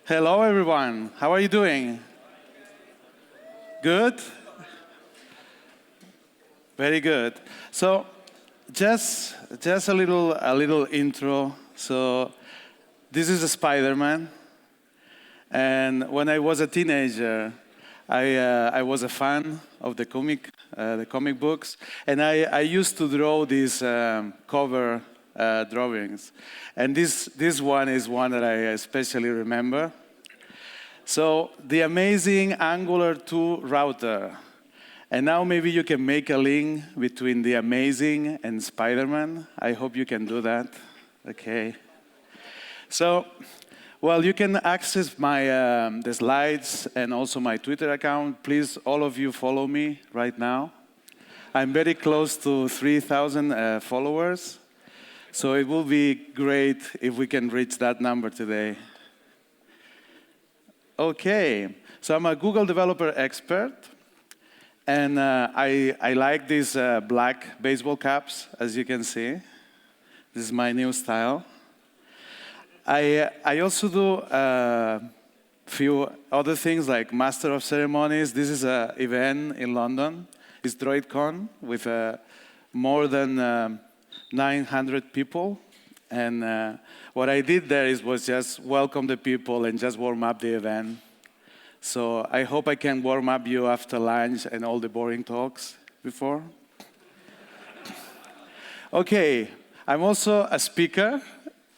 Hello, everyone. How are you doing? Good? Very good. So, just a little intro. So, this is a Spider-Man, and when I was a teenager, I was a fan of the comic books, and I used to draw these cover drawings, and this one is one that I especially remember. So the amazing Angular 2 router. And now maybe you can make a link between the amazing and Spider-Man. I hope you can do that. Okay. So, well, you can access my the slides and also my Twitter account. Please, all of you, follow me right now. I'm very close to 3,000 followers. So it will be great if we can reach that number today. Okay, so I'm a Google developer expert, and I like these black baseball caps, as you can see. This is my new style. I also do a few other things like Master of Ceremonies. This is an event in London. It's DroidCon with more than 900 people. And what I did there was just welcome the people and just warm up the event. So I hope I can warm up you after lunch and all the boring talks before. Okay, I'm also a speaker,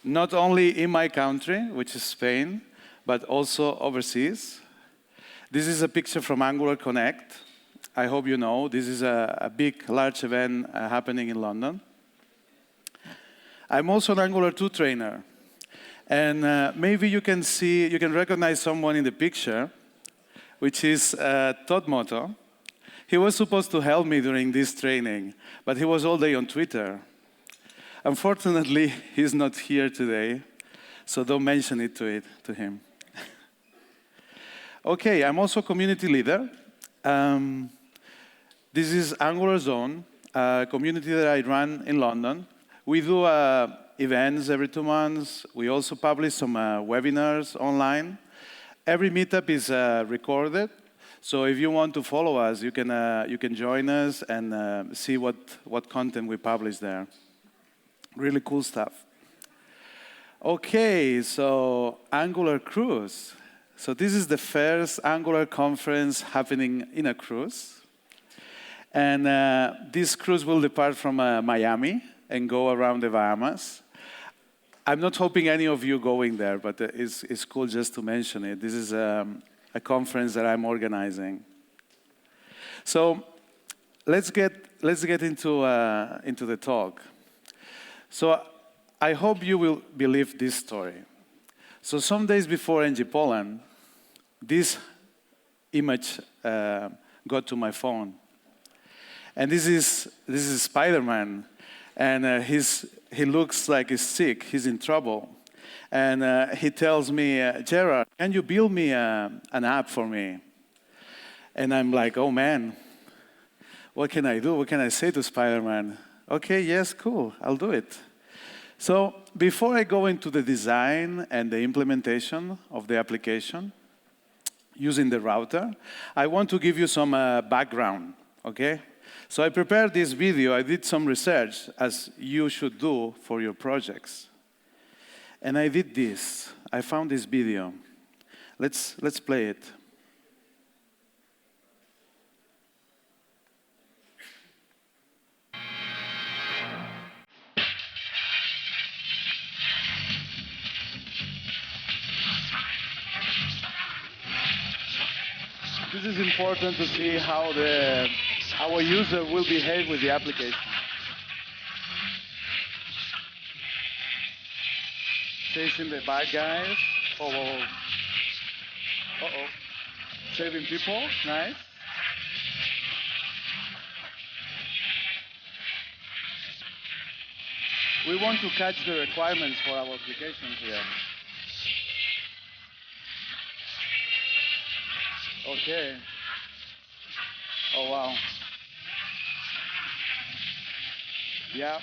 not only in my country, which is Spain, but also overseas. This is a picture from Angular Connect. I hope you know, this is a big, large event happening in London. I'm also an Angular 2 trainer. And maybe you can recognize someone in the picture, which is Todd Moto. He was supposed to help me during this training, but he was all day on Twitter. Unfortunately, he's not here today, so don't mention it to him. Okay, I'm also a community leader. This is AngularZone, a community that I run in London. We do events every 2 months. We also publish some webinars online. Every meetup is recorded, so if you want to follow us, you can join us and see what content we publish there. Really cool stuff. Okay, so Angular Cruise. So this is the first Angular conference happening in a cruise. And this cruise will depart from Miami and go around the Bahamas. I'm not hoping any of you going there, but it's cool just to mention it. This is a conference that I'm organizing. So let's get into the talk. So I hope you will believe this story. So some days before NG Poland, this image got to my phone, and this is Spider-Man. And he looks like he's sick, he's in trouble. And he tells me, Gerard, can you build me an app for me? And I'm like, oh man, what can I do? What can I say to Spider-Man? Okay, yes, cool, I'll do it. So before I go into the design and the implementation of the application using the router, I want to give you some background, okay? So I prepared this video. I did some research, as you should do for your projects. And I did this. I found this video. Let's play it. This is important to see how our user will behave with the application. Chasing the bad guys. Oh, whoa, whoa. Uh-oh. Saving people. Nice. We want to catch the requirements for our application here. Okay. Oh, wow. Yeah.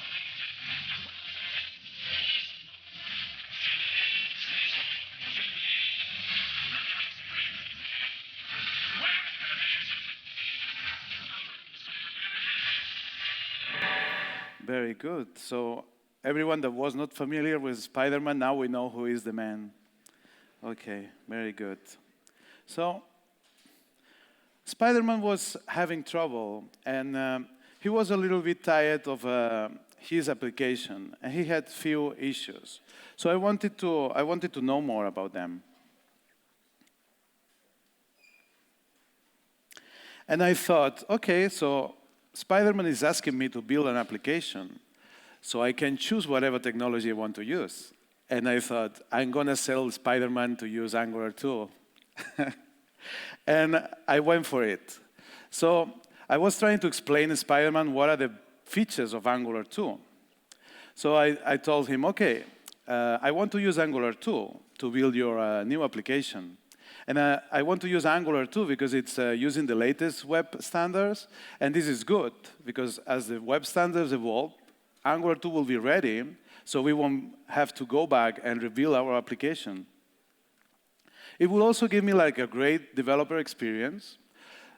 Very good. So everyone that was not familiar with Spider-Man, now we know who is the man. Okay, very good. So Spider-Man was having trouble, and he was a little bit tired of his application, and he had few issues. So I wanted to know more about them. And I thought, okay, so Spider-Man is asking me to build an application, so I can choose whatever technology I want to use. And I thought, I'm going to sell Spider-Man to use Angular 2. And I went for it. So I was trying to explain to Spider-Man what are the features of Angular 2. So I told him, okay, I want to use Angular 2 to build your new application. And I want to use Angular 2 because it's using the latest web standards. And this is good, because as the web standards evolve, Angular 2 will be ready, so we won't have to go back and rebuild our application. It will also give me like a great developer experience.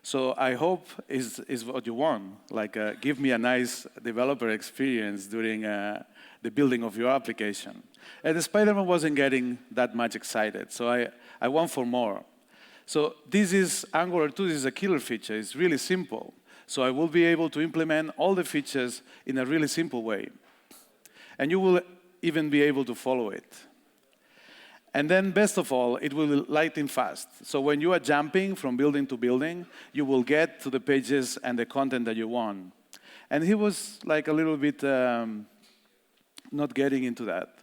So I hope is what you want, like give me a nice developer experience during the building of your application. And Spider-Man wasn't getting that much excited, so I want for more. So this is Angular 2, this is a killer feature. It's really simple. So I will be able to implement all the features in a really simple way. And you will even be able to follow it. And then, best of all, it will be lightning fast. So when you are jumping from building to building, you will get to the pages and the content that you want. And he was like a little bit not getting into that.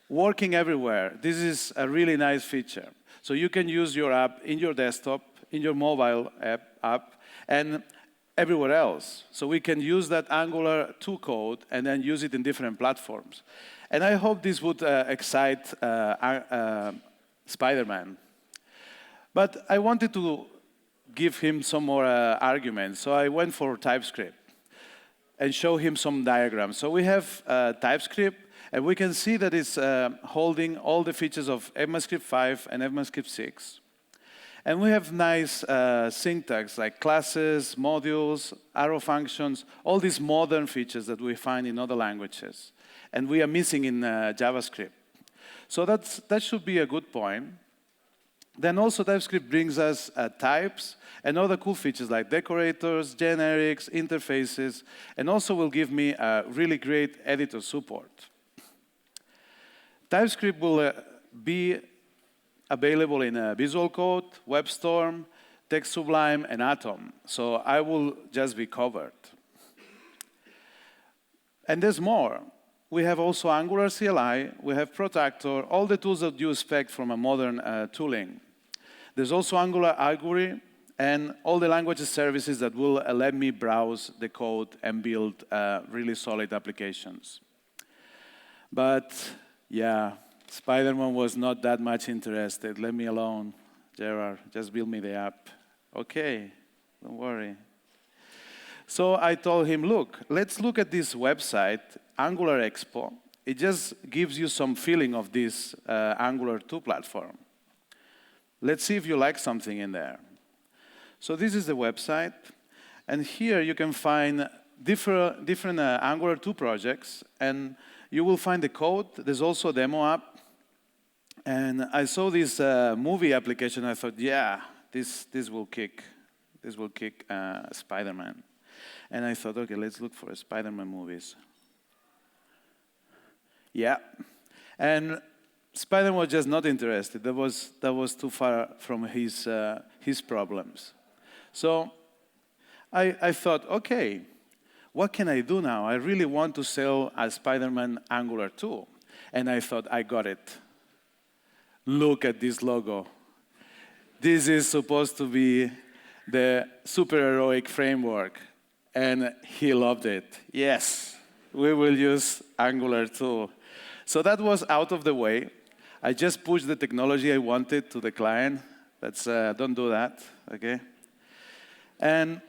Working everywhere. This is a really nice feature. So you can use your app in your desktop, in your mobile app, and everywhere else. So we can use that Angular 2 code and then use it in different platforms. And I hope this would excite Spider-Man. But I wanted to give him some more arguments. So I went for TypeScript and show him some diagrams. So we have TypeScript, and we can see that it's holding all the features of ECMAScript 5 and ECMAScript 6. And we have nice syntax like classes, modules, arrow functions, all these modern features that we find in other languages. And we are missing in JavaScript. So that should be a good point. Then also TypeScript brings us types and other cool features like decorators, generics, interfaces, and also will give me a really great editor support. TypeScript will be available in Visual Code, WebStorm, Text Sublime, and Atom. So I will just be covered. And there's more. We have also Angular CLI, we have Protector, all the tools that you expect from a modern tooling. There's also Angular Augury, and all the language services that will let me browse the code and build really solid applications. But yeah, Spider-Man was not that much interested. Let me alone, Gerard, just build me the app. Okay, don't worry. So I told him, look, let's look at this website, Angular Expo. It just gives you some feeling of this Angular 2 platform. Let's see if you like something in there. So this is the website. And here you can find different Angular 2 projects. And you will find the code. There's also a demo app. And I saw this movie application. I thought, yeah, this will kick. This will kick Spider-Man. And I thought, okay, let's look for Spider-Man movies. Yeah. And Spider-Man was just not interested. That was too far from his problems. So I thought, okay, what can I do now? I really want to sell a Spider-Man Angular 2. And I thought, I got it. Look at this logo. This is supposed to be the superheroic framework. And he loved it. Yes, we will use Angular 2. So that was out of the way. I just pushed the technology I wanted to the client. Don't do that, okay? And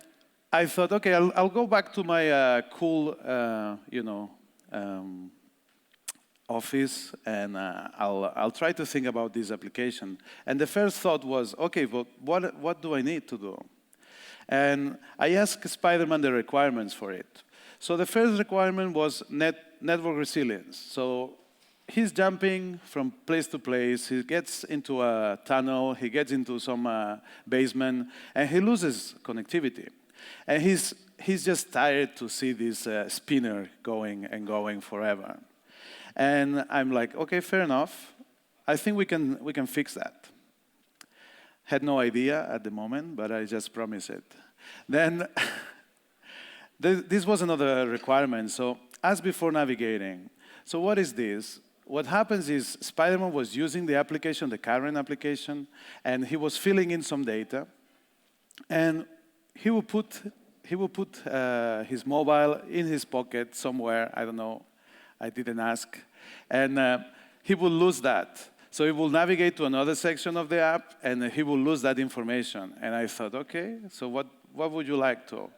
I thought, okay, I'll go back to my cool, office, and I'll try to think about this application. And the first thought was, okay, but what do I need to do? And I asked Spider-Man the requirements for it. So the first requirement was network resilience. So he's jumping from place to place. He gets into a tunnel. He gets into some basement, and he loses connectivity. And he's just tired to see this spinner going and going forever. And I'm like, OK, fair enough. I think we can fix that. Had no idea at the moment, but I just promised it. Then this was another requirement. So as before navigating. So what is this? What happens is Spider-Man was using the application, the current application, and he was filling in some data. And he would put his mobile in his pocket somewhere. I don't know. I didn't ask. And he will lose that. So he will navigate to another section of the app, and he will lose that information. And I thought, OK, so what would you like to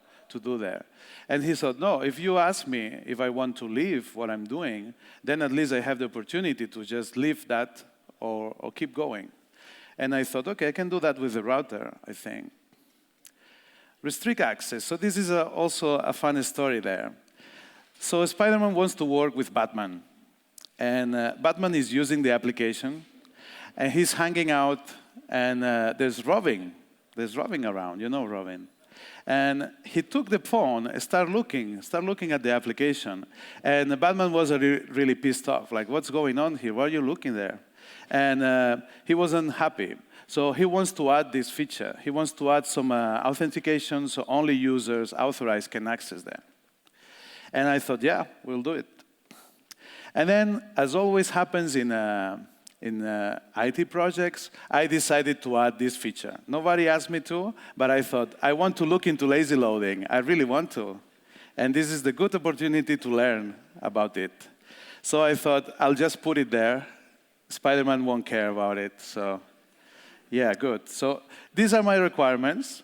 do there? And he thought, no, if you ask me if I want to leave what I'm doing, then at least I have the opportunity to just leave that or keep going. And I thought, OK, I can do that with the router, I think. Restrict access. So this is also a fun story there. So Spider-Man wants to work with Batman. And Batman is using the application, and he's hanging out, and there's Robin. There's Robin around, you know Robin. And he took the phone and started looking at the application. And Batman was really pissed off, like, what's going on here? Why are you looking there? And he wasn't happy. So he wants to add this feature. He wants to add some authentication so only users authorized can access that. And I thought, yeah, we'll do it. And then, as always happens in IT projects, I decided to add this feature. Nobody asked me to, but I thought, I want to look into lazy loading. I really want to. And this is the good opportunity to learn about it. So I thought, I'll just put it there. Spider-Man won't care about it. So yeah, good. So these are my requirements.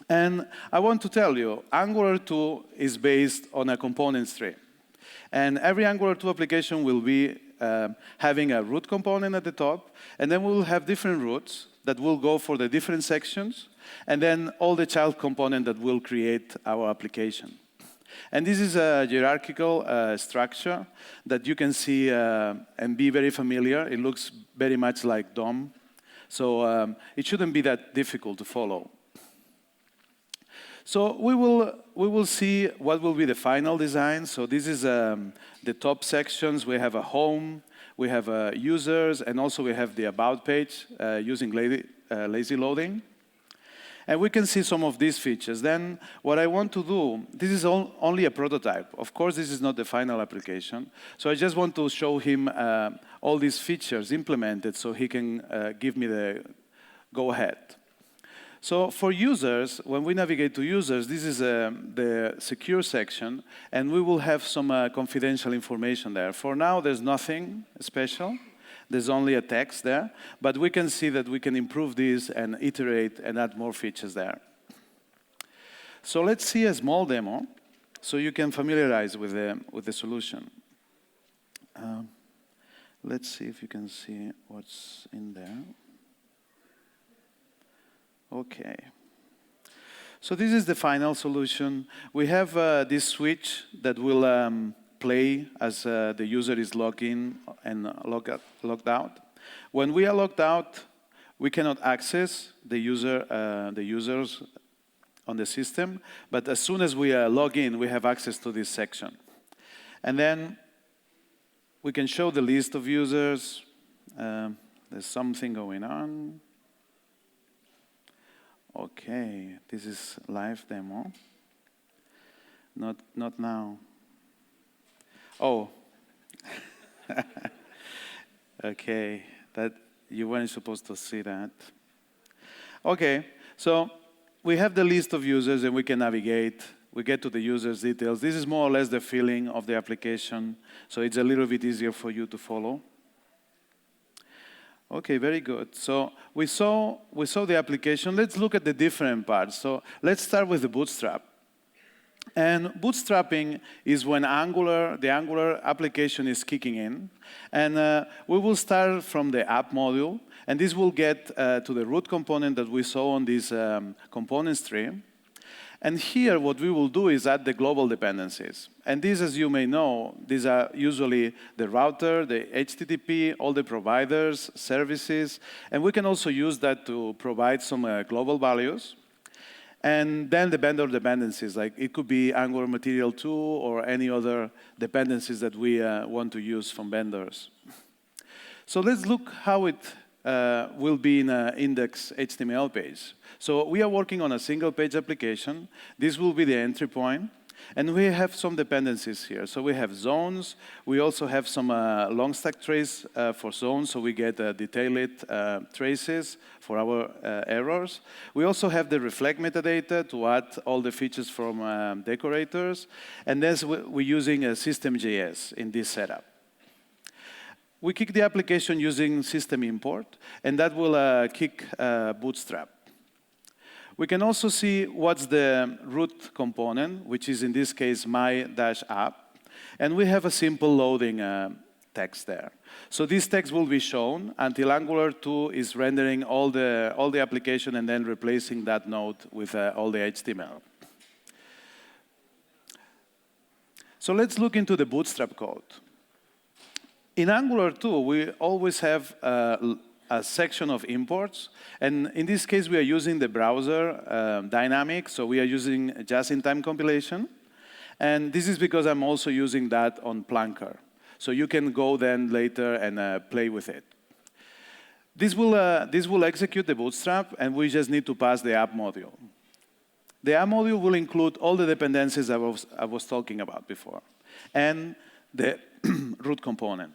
And I want to tell you, Angular 2 is based on a components tree. And every Angular 2 application will be having a root component at the top, and then we will have different roots that will go for the different sections, and then all the child component that will create our application. And this is a hierarchical structure that you can see and be very familiar. It looks very much like DOM. So it shouldn't be that difficult to follow. So we will see what will be the final design. So this is the top sections. We have a home, we have users, and also we have the about page using lazy loading. And we can see some of these features. Then what I want to do, this is only a prototype. Of course, this is not the final application. So I just want to show him all these features implemented so he can give me the go-ahead. So for users, when we navigate to users, this is the secure section, and we will have some confidential information there. For now, there's nothing special. There's only a text there, but we can see that we can improve this and iterate and add more features there. So let's see a small demo so you can familiarize with the solution. Let's see if you can see what's in there. OK. So this is the final solution. We have this switch that will play as the user is logged in and logged out. When we are logged out, we cannot access the users on the system. But as soon as we log in, we have access to this section. And then we can show the list of users. There's something going on. OK, this is live demo. Not now. Oh. OK, that you weren't supposed to see that. OK, so we have the list of users, and we can navigate. We get to the user's details. This is more or less the feeling of the application, so it's a little bit easier for you to follow. OK, very good. So we saw the application. Let's look at the different parts. So let's start with the bootstrap. And bootstrapping is when the Angular application is kicking in. And we will start from the app module. And this will get to the root component that we saw on this components tree. And here, what we will do is add the global dependencies. And these, as you may know, these are usually the router, the HTTP, all the providers, services. And we can also use that to provide some global values. And then the vendor dependencies, like it could be Angular Material 2 or any other dependencies that we want to use from vendors. So let's look how it will be in an index HTML page. So we are working on a single page application. This will be the entry point. And we have some dependencies here. So we have zones. We also have some long stack trace for zones, so we get detailed traces for our errors. We also have the reflect metadata to add all the features from decorators. And then we're using System.js in this setup. We kick the application using system import, and that will kick Bootstrap. We can also see what's the root component, which is in this case my-app. And we have a simple loading text there. So this text will be shown until Angular 2 is rendering all the application and then replacing that node with all the HTML. So let's look into the Bootstrap code. In Angular 2, we always have a section of imports. And in this case, we are using the browser dynamic. So we are using just-in-time compilation. And this is because I'm also using that on Planker. So you can go then later and play with it. This will execute the Bootstrap, and we just need to pass the app module. The app module will include all the dependencies I was talking about before, and the root component.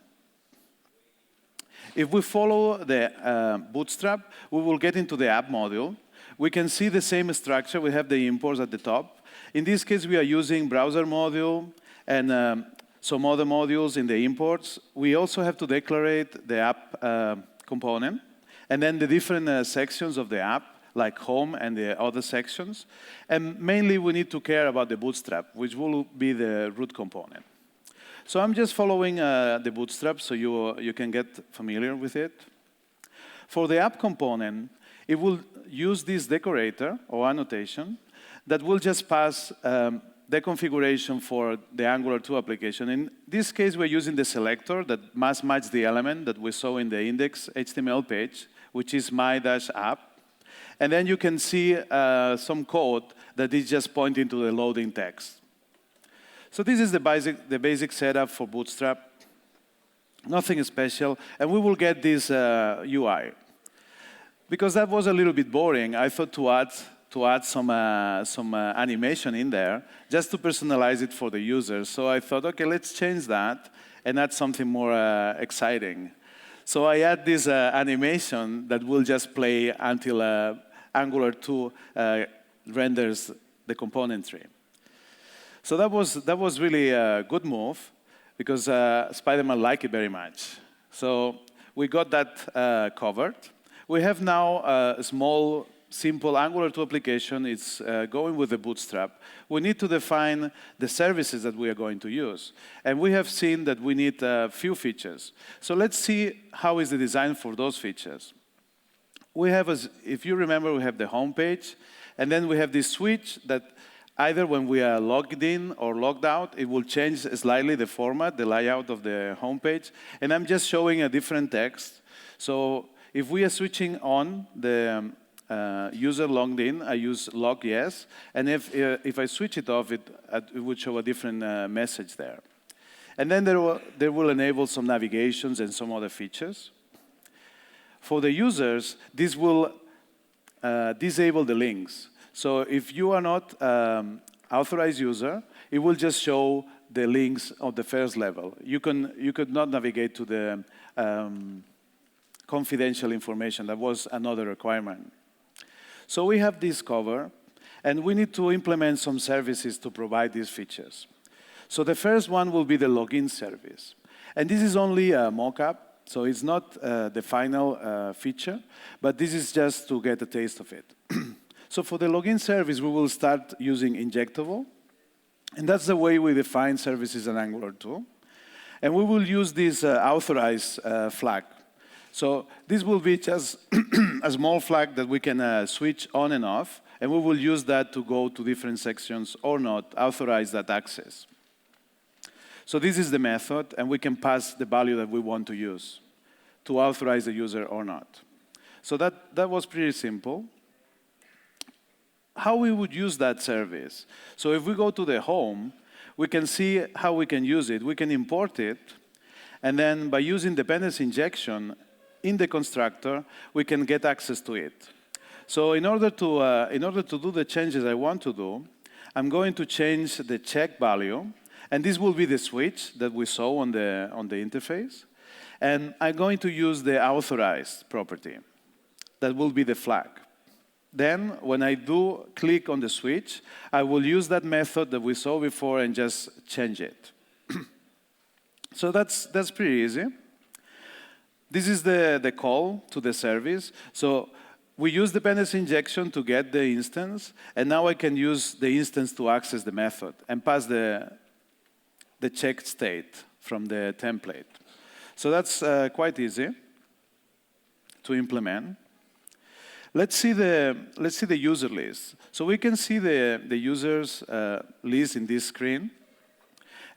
If we follow the Bootstrap, we will get into the app module. We can see the same structure. We have the imports at the top. In this case, we are using browser module and some other modules in the imports. We also have to declare the app component, and then the different sections of the app, like home and the other sections. And mainly, we need to care about the Bootstrap, which will be the root component. So I'm just following the Bootstrap so you can get familiar with it. For the app component, it will use this decorator or annotation that will just pass the configuration for the Angular 2 application. In this case, we're using the selector that must match the element that we saw in the index HTML page, which is my-app. And then you can see some code that is just pointing to the loading text. So this is the basic setup for Bootstrap. Nothing special. And we will get this UI. Because that was a little bit boring, I thought to add some animation in there, just to personalize it for the users. So I thought, OK, let's change that and add something more exciting. So I add this animation that will just play until Angular 2 renders the component tree. So that was really a good move, because Spider-Man liked it very much. So we got that covered. We have now a small, simple Angular 2 application. It's going with the Bootstrap. We need to define the services that we are going to use. And we have seen that we need a few features. So let's see how is the design for those features. We have, if you remember, we have the home page. And then we have this switch that either when we are logged in or logged out, it will change slightly the format, the layout of the home page. And I'm just showing a different text. So if we are switching on the user logged in, I use log yes. And if I switch it off, it would show a different message there. And then there will enable some navigations and some other features. For the users, this will disable the links. So if you are not authorized user, it will just show the links of the first level. You could not navigate to the confidential information. That was another requirement. So we have this covered, and we need to implement some services to provide these features. So the first one will be the login service. And this is only a mock-up, so it's not the final feature, but this is just to get a taste of it. So for the login service, we will start using injectable. And that's the way we define services in Angular 2. And we will use this authorized flag. So this will be just a small flag that we can switch on and off. And we will use that to go to different sections or not, authorize that access. So this is the method, and we can pass the value that we want to use to authorize the user or not. So that was pretty simple. How we would use that service? So if we go to the home, we can see how we can use it. We can import it, and then by using dependency injection in the constructor, we can get access to it. So in order to do the changes I want to do, I'm going to change the check value, and this will be the switch that we saw on the interface. And I'm going to use the authorized property. That will be the flag. Then, when I do click on the switch, I will use that method that we saw before and just change it. So that's pretty easy. This is the call to the service. So we use dependency injection to get the instance, and now I can use the instance to access the method and pass the checked state from the template. So that's quite easy to implement. Let's see the user list. So we can see the users list in this screen.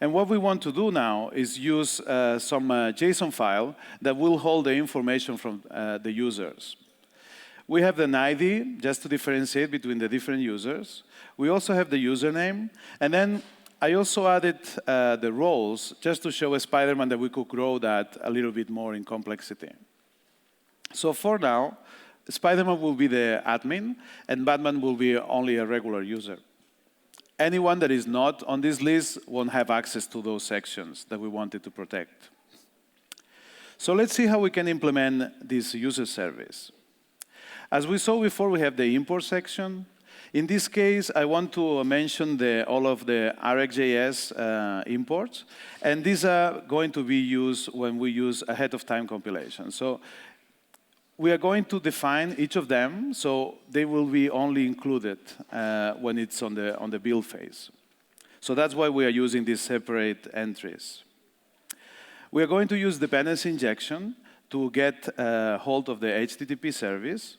And what we want to do now is use some JSON file that will hold the information from the users. We have the ID, just to differentiate between the different users. We also have the username. And then I also added the roles, just to show a Spider-Man that we could grow that a little bit more in complexity. So for now, Spider-Man will be the admin, and Batman will be only a regular user. Anyone that is not on this list won't have access to those sections that we wanted to protect. So let's see how we can implement this user service. As we saw before, we have the import section. In this case, I want to mention all of the RxJS imports, and these are going to be used when we use ahead-of-time compilation. So we are going to define each of them, so they will be only included when it's on the build phase. So that's why we are using these separate entries. We are going to use dependency injection to get hold of the HTTP service.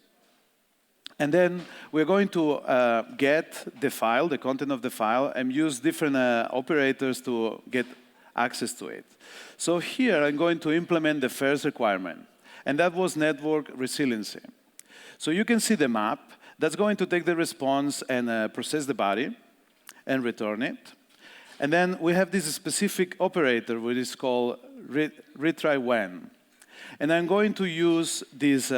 And then we're going to get the file, the content of the file, and use different operators to get access to it. So here I'm going to implement the first requirement, and that was network resiliency. So you can see the map. That's going to take the response and process the body and return it. And then we have this specific operator, which is called retry when. And I'm going to use this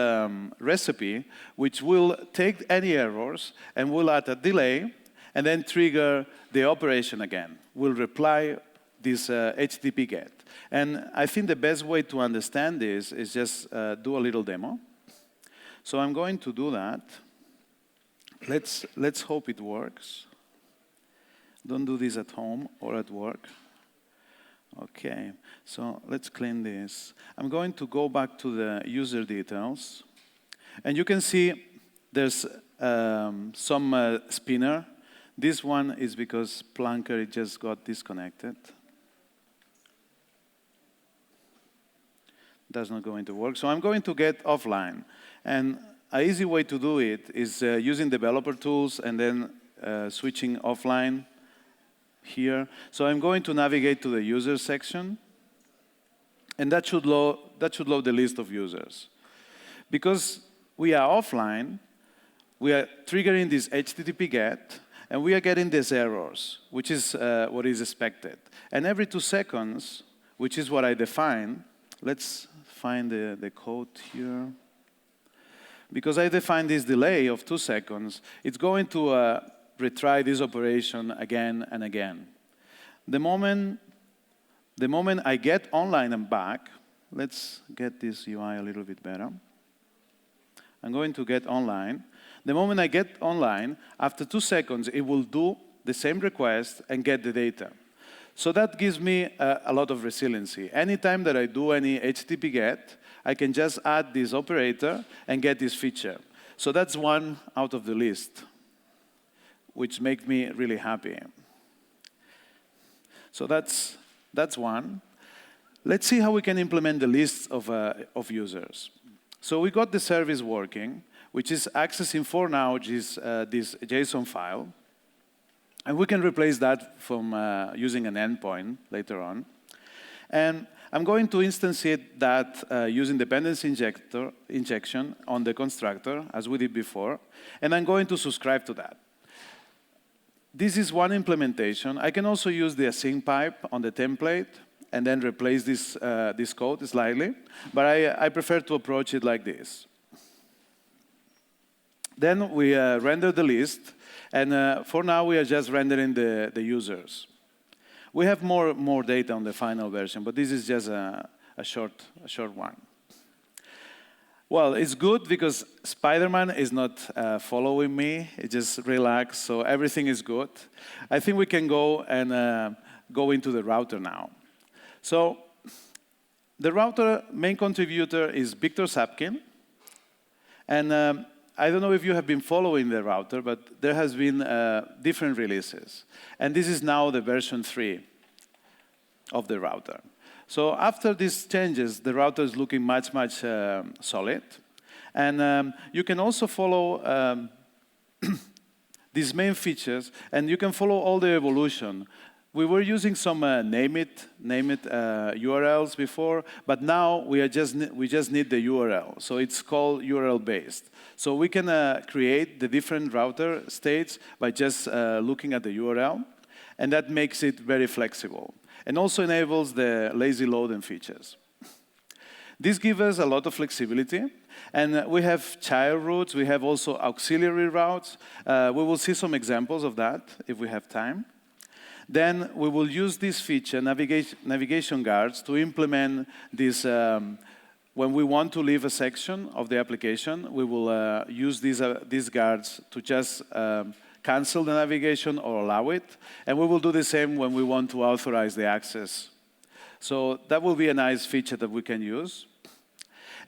recipe, which will take any errors and will add a delay, and then trigger the operation again. We'll reply this HTTP GET. And I think the best way to understand this is just do a little demo. So I'm going to do that. Let's hope it works. Don't do this at home or at work. Okay, so let's clean this. I'm going to go back to the user details. And you can see there's some spinner. This one is because Planker just got disconnected. That's not going to work. So I'm going to get offline. And an easy way to do it is using developer tools and then switching offline here. So I'm going to navigate to the user section, and that should load the list of users. Because we are offline, we are triggering this HTTP GET, and we are getting these errors, which is what is expected. And every 2 seconds, which is what I define, let's find the code here. Because I define this delay of 2 seconds, it's going to retry this operation again and again. The moment I get online and back, let's get this UI a little bit better. I'm going to get online. The moment I get online, after 2 seconds, it will do the same request and get the data. So that gives me a lot of resiliency. Anytime that I do any HTTP GET, I can just add this operator and get this feature. So that's one out of the list, which makes me really happy. So that's one. Let's see how we can implement the lists of users. So we got the service working. which is accessing for now this JSON file. And we can replace that from using an endpoint later on. And I'm going to instantiate that using dependency injection on the constructor, as we did before. And I'm going to subscribe to that. This is one implementation. I can also use the async pipe on the template and then replace this code slightly. But I prefer to approach it like this. Then we render the list. And for now, we are just rendering the users. We have more data on the final version, but this is just a short one. Well, it's good because Spider-Man is not following me. It just relaxed, so everything is good. I think we can go and go into the router now. So the router main contributor is Victor Sapkin. And I don't know if you have been following the router, but there has been different releases. And this is now the version 3 of the router. So after these changes, the router is looking much solid. And you can also follow these main features, and you can follow all the evolution. We were using some name it URLs before, but now we just need the URL. So it's called URL based. So we can create the different router states by just looking at the URL, and that makes it very flexible. And also enables the lazy loading features. This gives us a lot of flexibility. And we have child routes. We have also auxiliary routes. We will see some examples of that if we have time. Then we will use this feature, navigation guards, to implement this. When we want to leave a section of the application, we will use these guards to just cancel the navigation or allow it. And we will do the same when we want to authorize the access. So that will be a nice feature that we can use.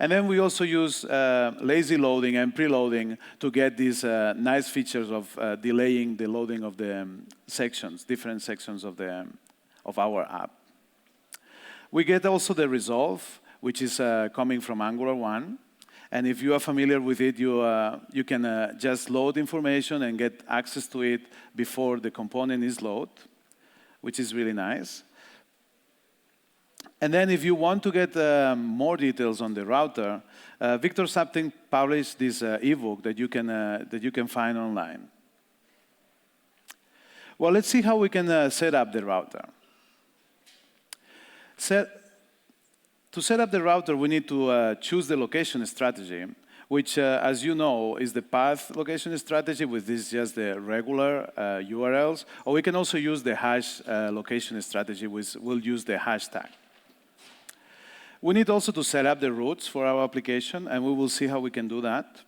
And then we also use lazy loading and preloading to get these nice features of delaying the loading of the sections, different sections of our app. We get also the resolve, which is coming from Angular 1. And if you are familiar with it, you can just load information and get access to it before the component is loaded, which is really nice. And then if you want to get more details on the router, Victor Sapkin published this ebook that you can find online. Well, let's see how we can set up the router. To set up the router, we need to choose the location strategy, which, as you know, is the path location strategy, with this just the regular URLs. Or we can also use the hash location strategy, which will use the hashtag. We need also to set up the routes for our application, and we will see how we can do that.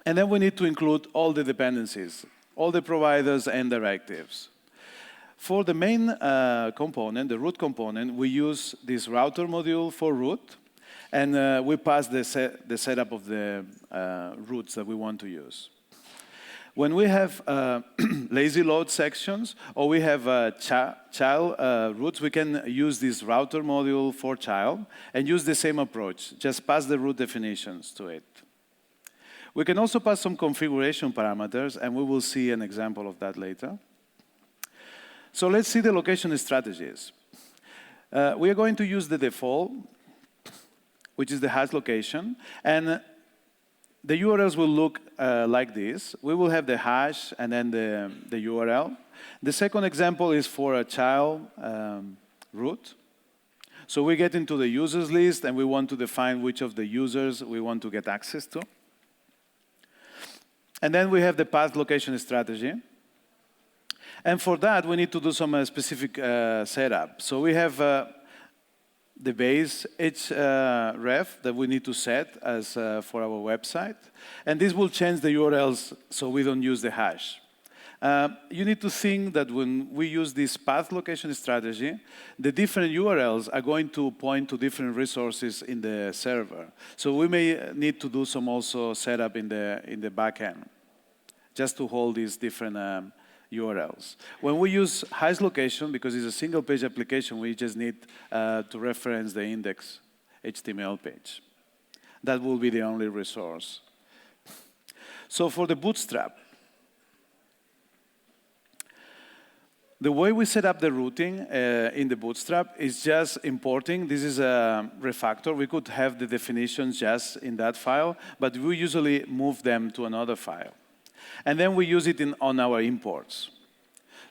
And then we need to include all the dependencies, all the providers and directives. For the main component, the root component, we use this router module for root, and we pass the setup of the routes that we want to use. When we have lazy load sections, or we have child routes, we can use this router module for child and use the same approach. Just pass the root definitions to it. We can also pass some configuration parameters, and we will see an example of that later. So let's see the location strategies. We are going to use the default, which is the hash location, and the URLs will look like this. We will have the hash and then the URL. The second example is for a child root. So we get into the users list, and we want to define which of the users we want to get access to. And then we have the path location strategy. And for that, we need to do some specific setup. So we have the base href that we need to set as for our website. And this will change the URLs so we don't use the hash. You need to think that when we use this path location strategy, the different URLs are going to point to different resources in the server. So we may need to do some also setup in the backend, just to hold these different URLs. When we use hash location, because it's a single page application, we just need to reference the index HTML page. That will be the only resource. So for the bootstrap, the way we set up the routing in the bootstrap is just importing. This is a refactor. We could have the definitions just in that file, but we usually move them to another file. And then we use it on our imports.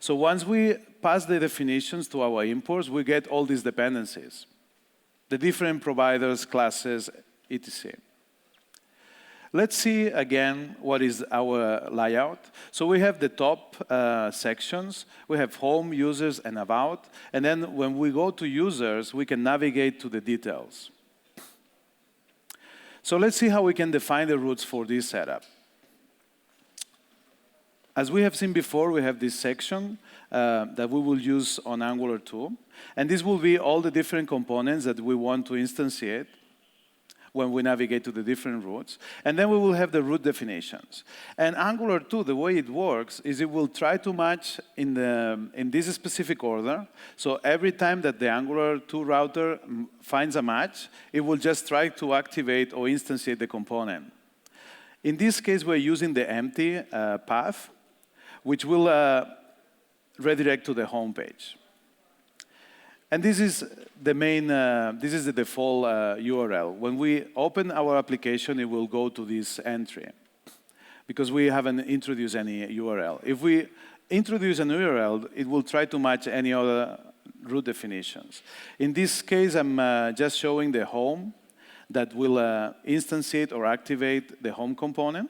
So once we pass the definitions to our imports, we get all these dependencies, the different providers, classes, etc. Let's see again what is our layout. So we have the top sections. We have home, users, and about. And then when we go to users, we can navigate to the details. So let's see how we can define the routes for this setup. As we have seen before, we have this section that we will use on Angular 2. And this will be all the different components that we want to instantiate when we navigate to the different routes. And then we will have the route definitions. And Angular 2, the way it works is it will try to match in this specific order. So every time that the Angular 2 router finds a match, it will just try to activate or instantiate the component. In this case, we're using the empty path, which will redirect to the home page. And this is the main, this is the default URL. When we open our application, it will go to this entry because we haven't introduced any URL. If we introduce an URL, it will try to match any other route definitions. In this case, I'm just showing the home that will instantiate or activate the home component.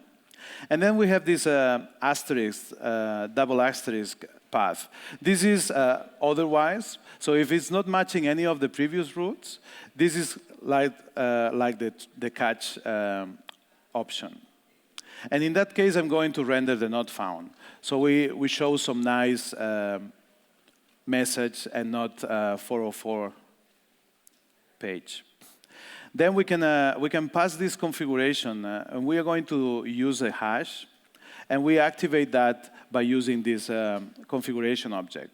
And then we have this asterisk, double asterisk path. This is otherwise. So if it's not matching any of the previous routes, this is like the catch option. And in that case, I'm going to render the not found. So we show some nice message and not 404 page. Then we can pass this configuration, and we are going to use a hash, and we activate that by using this configuration object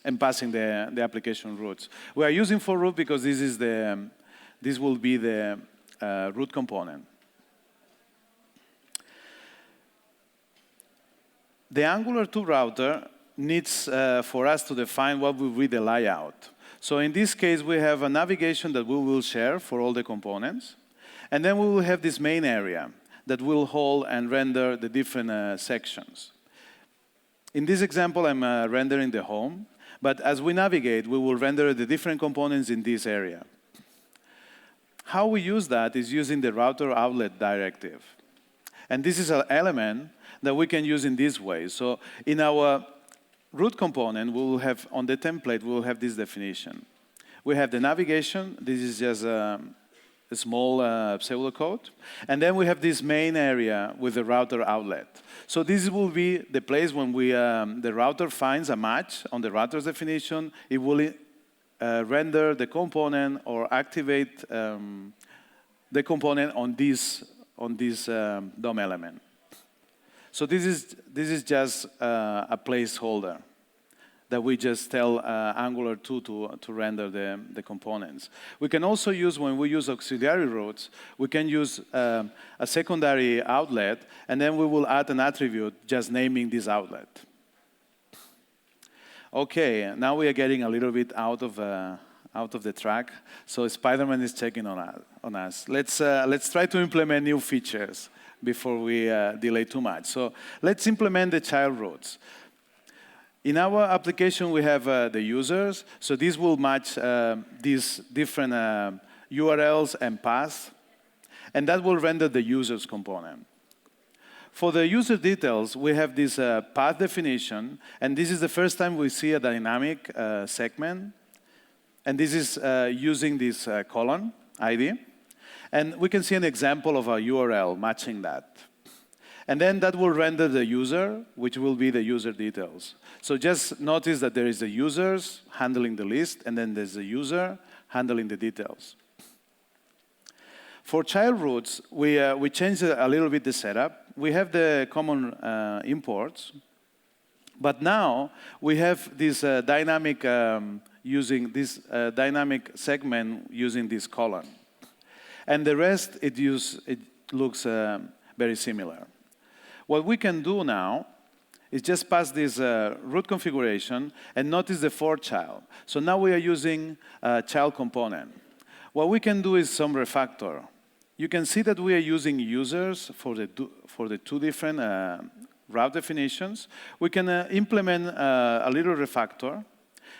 and passing the application routes. We are using for root because this will be the root component. The Angular 2 router needs for us to define what will be the layout. So in this case, we have a navigation that we will share for all the components. And then we will have this main area that will hold and render the different sections. In this example, I'm rendering the home. But as we navigate, we will render the different components in this area. How we use that is using the router outlet directive. And this is an element that we can use in this way. So in our root component, we will have, on the template, we will have this definition. We have the navigation. This is just a small pseudocode. And then we have this main area with the router outlet. So this will be the place when the router finds a match on the router's definition. It will render the component or activate the component on this DOM element. So this is just a placeholder that we just tell Angular 2 to render the components. We can also use, when we use auxiliary routes, we can use a secondary outlet, and then we will add an attribute just naming this outlet. Okay, now we are getting a little bit out of the track. So Spider-Man is checking on us. Let's try to implement new features before we delay too much. So let's implement the child routes. In our application, we have the users. So this will match these different URLs and paths. And that will render the users component. For the user details, we have this path definition. And this is the first time we see a dynamic segment. And this is using this colon ID. And we can see an example of a URL matching that. And then that will render the user, which will be the user details. So just notice that there is the users handling the list, and then there's the user handling the details. For child routes, we changed a little bit the setup. We have the common imports, but now we have this dynamic using this dynamic segment using this colon. And the rest, it looks very similar. What we can do now is just pass this root configuration and notice the for child. So now we are using a child component. What we can do is some refactor. You can see that we are using users for the two different route definitions. We can implement a little refactor,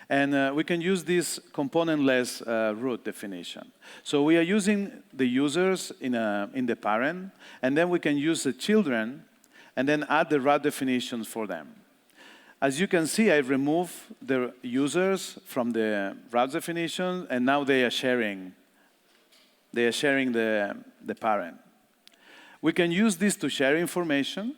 and we can use this component-less root definition. So we are using the users in the parent, and then we can use the children, and then add the route definitions for them. As you can see, I removed the users from the route definition, and now they are sharing. They are sharing the parent. We can use this to share information.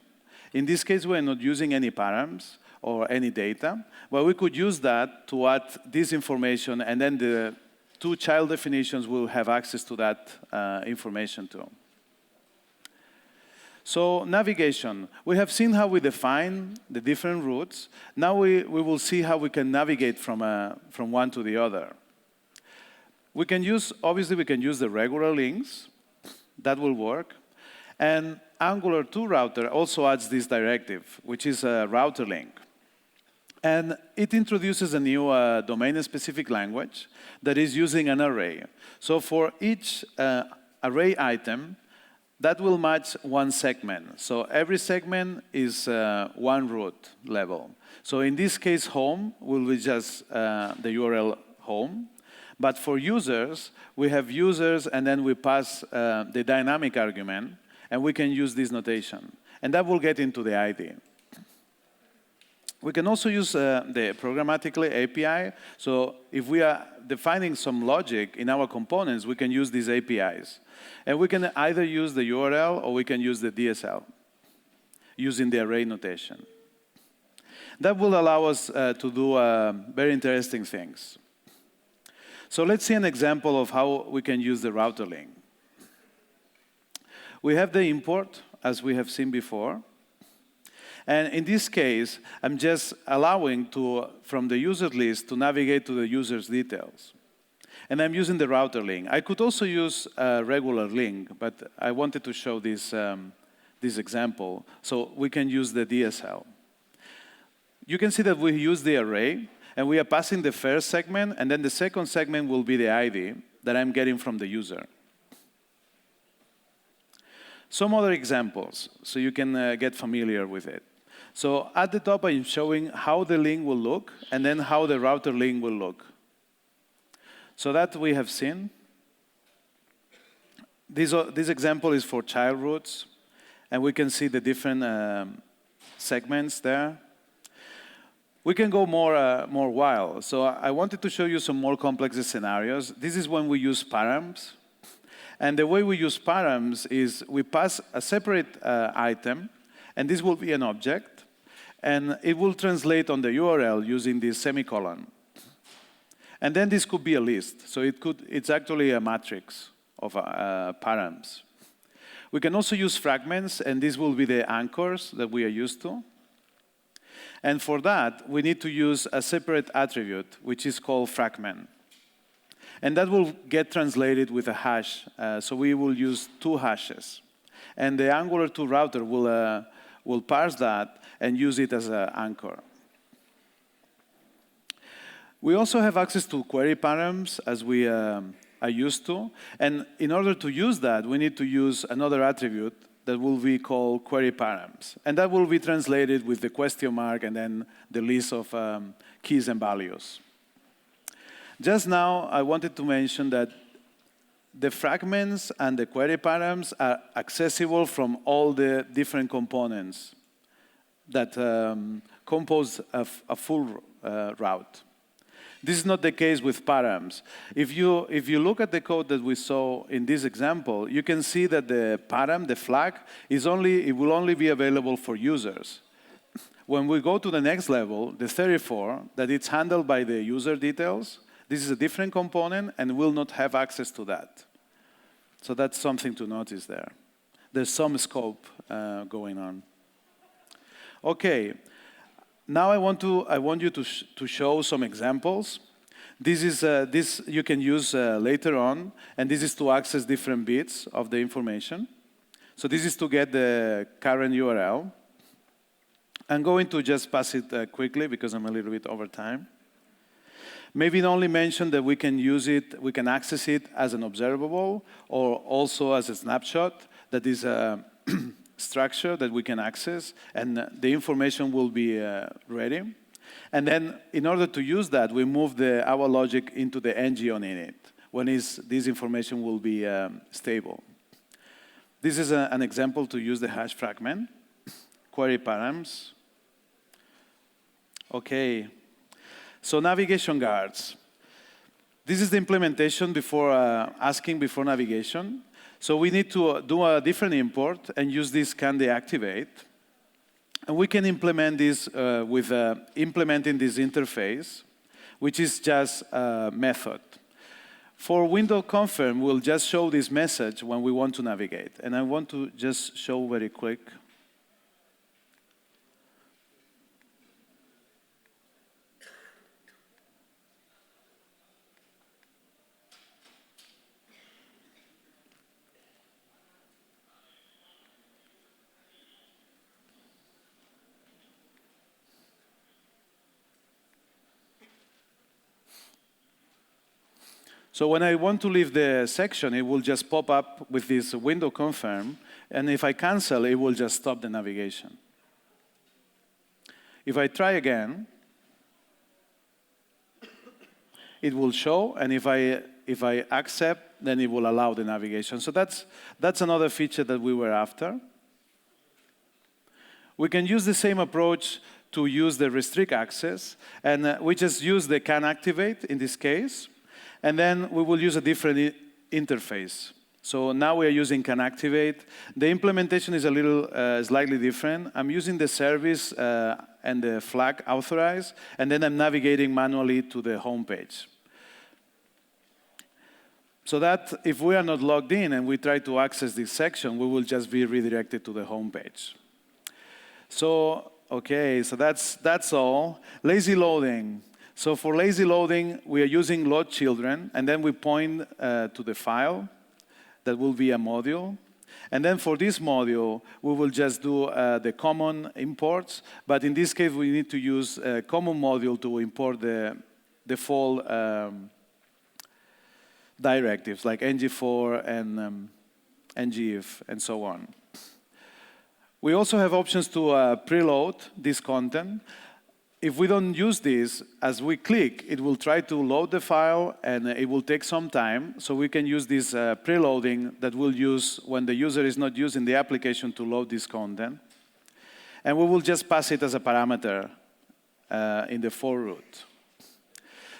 In this case, we're not using any params or any data, but we could use that to add this information, and then the two child definitions will have access to that information too. So navigation. We have seen how we define the different routes. Now we will see how we can navigate from one to the other. We can use, obviously, we can use the regular links. That will work. And Angular 2 router also adds this directive, which is a router link. And it introduces a new domain-specific language that is using an array. So for each array item, that will match one segment. So every segment is one root level. So in this case, home will be just the URL home. But for users, we have users, and then we pass the dynamic argument, and we can use this notation. And that will get into the ID. We can also use the programmatically API. So if we are defining some logic in our components, we can use these APIs. And we can either use the URL or we can use the DSL using the array notation. That will allow us to do very interesting things. So let's see an example of how we can use the router link. We have the import, as we have seen before. And in this case, I'm just allowing from the user list to navigate to the user's details. And I'm using the router link. I could also use a regular link, but I wanted to show this example. So we can use the DSL. You can see that we use the array, and we are passing the first segment, and then the second segment will be the ID that I'm getting from the user. Some other examples, so you can get familiar with it. So at the top, I'm showing how the link will look, and then how the router link will look. So that we have seen. This example is for child routes, and we can see the different segments there. We can go more wild. So I wanted to show you some more complex scenarios. This is when we use params. And the way we use params is we pass a separate item, and this will be an object, and it will translate on the URL using this semicolon. And then this could be a list. So it's actually a matrix of params. We can also use fragments, and these will be the anchors that we are used to. And for that, we need to use a separate attribute, which is called fragment. And that will get translated with a hash. So we will use 2 hashes. And the Angular 2 router will parse that and use it as an anchor. We also have access to query params, as we are used to. And in order to use that, we need to use another attribute that will be called query params. And that will be translated with the question mark and then the list of keys and values. Just now, I wanted to mention that the fragments and the query params are accessible from all the different components that compose a full route. This is not the case with params. If you look at the code that we saw in this example, you can see that the param, the flag, it will only be available for users. When we go to the next level, the 34, that it's handled by the user details, this is a different component and will not have access to that. So that's something to notice there. There's some scope going on. Okay. Now I want you to show some examples. This you can use later on, and this is to access different bits of the information. So this is to get the current URL. I'm going to just pass it quickly because I'm a little bit over time. Maybe only mention that we can use it, we can access it as an observable or also as a snapshot that is a structure that we can access, and the information will be ready. And then in order to use that, we move our logic into the ng on init, when this information will be stable. This is an example to use the hash fragment. Query params. OK. So navigation guards. This is the implementation before asking before navigation. So we need to do a different import and use this can deactivate. And we can implement this with implementing this interface, which is just a method. For window confirm, we'll just show this message when we want to navigate. And I want to just show very quick. So when I want to leave the section, it will just pop up with this window confirm. And if I cancel, it will just stop the navigation. If I try again, it will show. And if I accept, then it will allow the navigation. So that's another feature that we were after. We can use the same approach to use the restrict access. And we just use the can activate in this case. And then we will use a different interface. So now we are using can activate. The implementation is a little slightly different. I'm using the service and the flag authorize, and then I'm navigating manually to the home page. So that if we are not logged in and we try to access this section, we will just be redirected to the home page. So, OK, so that's all. Lazy loading. So for lazy loading, we are using load children, and then we point to the file. That will be a module. And then for this module, we will just do the common imports. But in this case, we need to use a common module to import the default directives, like ng4 and ngif, and so on. We also have options to preload this content. If we don't use this, as we click, it will try to load the file, and it will take some time. So we can use this preloading that we'll use when the user is not using the application to load this content. And we will just pass it as a parameter in the for root.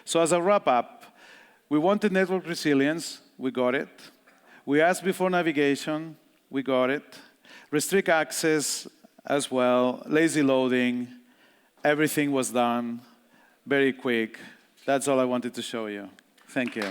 So as a wrap-up, we wanted network resilience. We got it. We asked before navigation. We got it. Restrict access as well. Lazy loading. Everything was done very quick. That's all I wanted to show you. Thank you.